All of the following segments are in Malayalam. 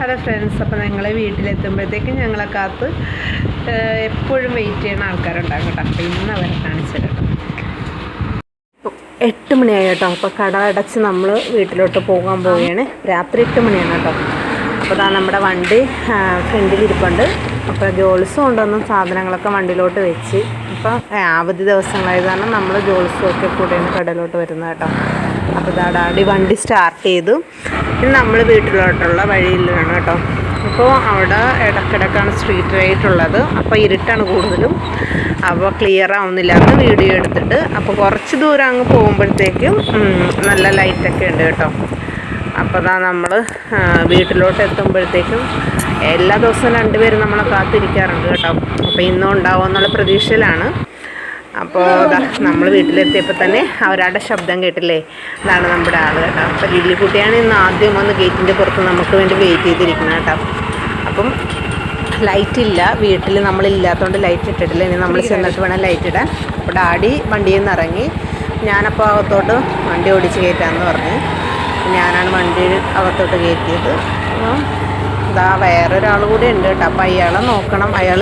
ഹലോ ഫ്രണ്ട്സ്, അപ്പോൾ ഞങ്ങളെ വീട്ടിലെത്തുമ്പോഴത്തേക്കും ഞങ്ങളെ കാത്ത് എപ്പോഴും വെയിറ്റ് ചെയ്യുന്ന ആൾക്കാരുണ്ടാകും കേട്ടോ. അപ്പോൾ ഇന്ന് അവരെ കാണിച്ചത് കേട്ടോ. 8 മണിയായി കേട്ടോ. അപ്പോൾ കട അടച്ച് നമ്മൾ വീട്ടിലോട്ട് പോകാൻ പോവുകയാണ്. രാത്രി 8 മണിയാണ് കേട്ടോ. അപ്പോൾ അതാ നമ്മുടെ വണ്ടി ഫ്രണ്ടിലിരിപ്പുണ്ട്. അപ്പോൾ ജോൾസും കൊണ്ടുവന്ന സാധനങ്ങളൊക്കെ വണ്ടിയിലോട്ട് വെച്ച്, ഇപ്പോൾ അവധി ദിവസങ്ങളായത് കാരണം നമ്മൾ ജോൾസും ഒക്കെ കൂടെയാണ് കടയിലോട്ട് വരുന്നത് കേട്ടോ. അപ്പോൾ ഡാഡി വണ്ടി സ്റ്റാർട്ട് ചെയ്തു. ഇനി നമ്മൾ വീട്ടിലോട്ടുള്ള വഴിയിലാണ് കേട്ടോ. അപ്പോൾ അവിടെ ഇടയ്ക്കിടയ്ക്കാണ് സ്ട്രീറ്റ് ലൈറ്റ് ഉള്ളത്. അപ്പോൾ ഇരുട്ടാണ് കൂടുതലും, അപ്പോൾ ക്ലിയർ ആവുന്നില്ല എന്ന് വീഡിയോ എടുത്തിട്ട്. അപ്പോൾ കുറച്ച് ദൂരം അങ്ങ് പോകുമ്പോഴത്തേക്കും നല്ല ലൈറ്റൊക്കെ ഉണ്ട് കേട്ടോ. അപ്പോൾ അതാ നമ്മൾ വീട്ടിലോട്ട് എത്തുമ്പോഴത്തേക്കും എല്ലാ ദിവസവും 2 പേരും നമ്മളെ കാത്തിരിക്കാറുണ്ട് കേട്ടോ. അപ്പോൾ ഇന്നും ഉണ്ടാവുമെന്നുള്ള പ്രതീക്ഷയിലാണ്. അപ്പോൾ നമ്മൾ വീട്ടിലെത്തിയപ്പോൾ തന്നെ അവരുടെ ശബ്ദം കേട്ടില്ലേ, അതാണ് നമ്മുടെ ആൾ കേട്ടോ. അപ്പോൾ ലില്ലിക്കുട്ടിയാണ് ഇന്ന് ആദ്യം വന്ന് ഗേറ്റിൻ്റെ പുറത്ത് നമുക്ക് വേണ്ടി വെയിറ്റ് ചെയ്തിരിക്കുന്നത് കേട്ടോ. അപ്പം ലൈറ്റ് ഇല്ല വീട്ടിൽ, നമ്മളില്ലാത്തതുകൊണ്ട് ലൈറ്റ് ഇട്ടിട്ടില്ല. ഇനി നമ്മൾ ചെന്നിട്ട് വേണം ലൈറ്റ് ഇടാൻ. അപ്പോൾ ഡാഡി വണ്ടിയിൽ നിന്ന് ഇറങ്ങി. ഞാനപ്പോൾ അകത്തോട്ട് വണ്ടി ഓടിച്ച് കയറ്റാമെന്ന് പറഞ്ഞ് ഞാനാണ് വണ്ടി അകത്തോട്ട് കയറ്റിയത്. അപ്പോൾ ഇതാ വേറൊരാൾ കൂടി ഉണ്ട് കേട്ടോ. അപ്പോൾ അയാളെ നോക്കണം. അയാൾ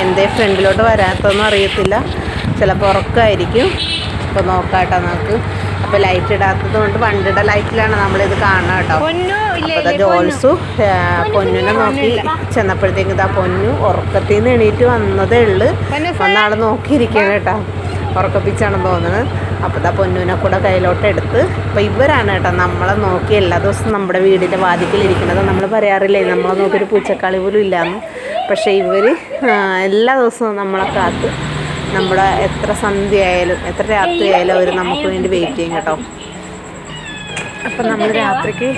എന്തേ ഫ്രണ്ടിലോട്ട് വരാത്തതെന്ന് അറിയത്തില്ല, ചിലപ്പോൾ ഉറക്കമായിരിക്കും. അപ്പോൾ നോക്കാം കേട്ടോ നമുക്ക്. അപ്പോൾ ലൈറ്റ് ഇടാത്തത് കൊണ്ട് വണ്ടിയുടെ ലൈറ്റിലാണ് നമ്മളിത് കാണുന്നത് കേട്ടോ. അപ്പോൾ ഇതാ ജോൾസു പൊന്നുനെ നോക്കി ചെന്നപ്പോഴത്തേക്ക് ഇതാ പൊന്നു ഉറക്കത്തിൽ നിന്ന് എണീറ്റ് വന്നതേ ഉള്ളു. വന്നാൾ നോക്കിയിരിക്കുകയാണ് കേട്ടോ. ഉറക്കപ്പിച്ചാണെന്ന് തോന്നുന്നത്. അപ്പോൾ ഇതാ പൊന്നുവിനെ കൂടെ കയ്യിലോട്ട് എടുത്ത്. അപ്പോൾ ഇവരാണ് കേട്ടോ നമ്മളെ നോക്കി എല്ലാ ദിവസവും നമ്മുടെ വീടിൻ്റെ വാതിക്കലിരിക്കുന്നത്. നമ്മൾ പറയാറില്ലേ നമ്മളെ നോക്കിയൊരു പൂച്ചക്കാളി പോലും ഇല്ലയെന്ന്. പക്ഷേ ഇവർ എല്ലാ ദിവസവും നമ്മളെ കാത്ത്, നമ്മുടെ എത്ര സന്ധ്യ ആയാലും എത്ര രാത്രി ആയാലും അവർ നമുക്ക് വേണ്ടി വെയിറ്റ് ചെയ്യും കേട്ടോ. അപ്പം നമ്മൾ രാത്രിക്ക്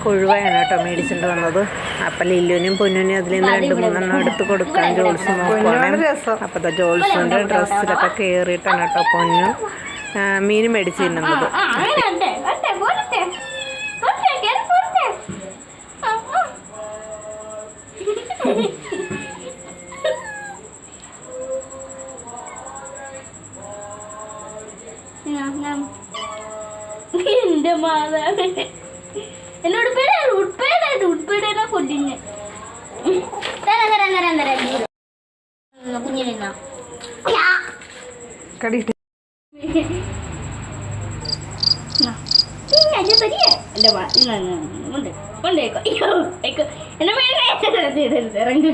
കൊഴുവയാണ് കേട്ടോ മേടിച്ചിട്ട് വന്നത്. അപ്പം ലില്ലുവിനും പൊന്നുവിനും അതിൽ നിന്ന് 2-3 എടുത്ത് കൊടുക്കാൻ ജോൾസ് നോക്കുവാണ്. അപ്പം അതാ ജോൾസിൻ്റെ ഡ്രസ്സിലൊക്കെ കയറിയിട്ടാണ് കേട്ടോ പൊന്നു മീൻ മേടിച്ച് തിന്നുന്നത്. എന്റെ മാതാവേ, എന്നോട് ഉൾപ്പെടെ കൊല്ലിഞ്ഞ് കുഞ്ഞിരുന്ന എന്റെ